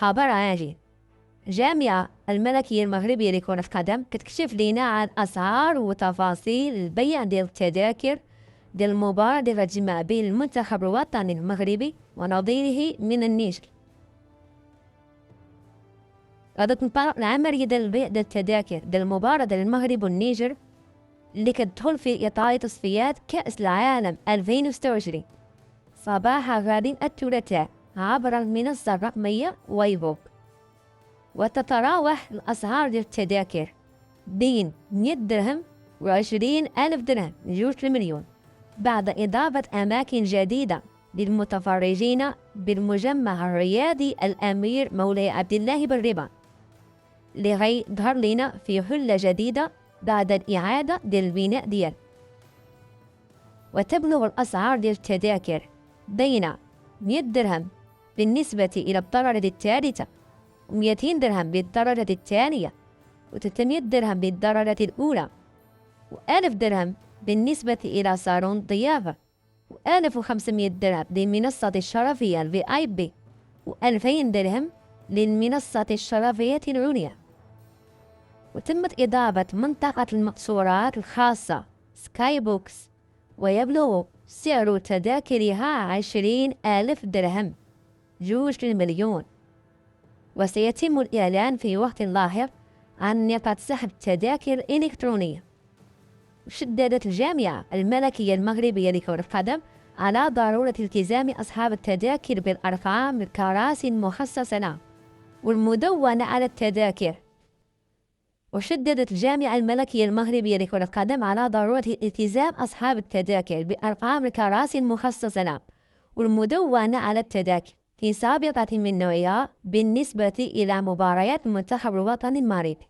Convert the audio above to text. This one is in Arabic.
خبر عاجل: جامعة الملكية المغربية لكرة القدم كتكشف لينا عن أسعار وتفاصيل البيع ديال التذاكر ديال المباراة اللي غتجمع بين المنتخب الوطني المغربي ونظيره من النيجر. غادا تنطلق العملية ديال البيع ديال التذاكر ديال المباراة ديال المغرب والنيجر اللي كتدخل في إطار تصفيات كأس العالم 2026 صباح غد الثلاثاء عبر المنصة الرقمية ويبوك. وتتراوح الأسعار ديال التذاكر بين 100 درهم و20 ألف درهم لجوج المليون، بعد إضافة أماكن جديدة للمتفرجين بالمجمع الرياضي الأمير مولاي عبد الله بن رباط اللي غيظهر لنا في حلة جديدة بعد الإعادة ديال البناء ديال. وتبلغ الأسعار ديال التذاكر بين 100 درهم بالنسبة إلى الدرجة الثالثة، و200 درهم بالدرجة الثانية، و300 درهم بالدرجة الأولى، و1000 درهم بالنسبة إلى صالون ضيافة، و1500 درهم للمنصة الشرفية VIP، و2000 درهم للمنصة الشرفية العليا. وتمت إضافة منطقة المقصورات الخاصة سكاي بوكس، ويبلغ سعر تذاكرها 20,000 درهم جوج المليون. وسيتم الإعلان في وقت لاحق عن نقاط سحب تذاكر إلكترونية. شددت الجامعة الملكية المغربية لكرة القدم على ضرورة التزام أصحاب التذاكر بالأرقام الكراسي المخصصة والمدونة على التذاكر. وشددت الجامعة الملكية المغربية لكرة القدم على ضرورة التزام أصحاب التذاكر بأرقام الكراسي المخصصة والمدونة على التذاكر في سابقة من نوعها بالنسبة إلى مباريات المنتخب الوطني المغربي.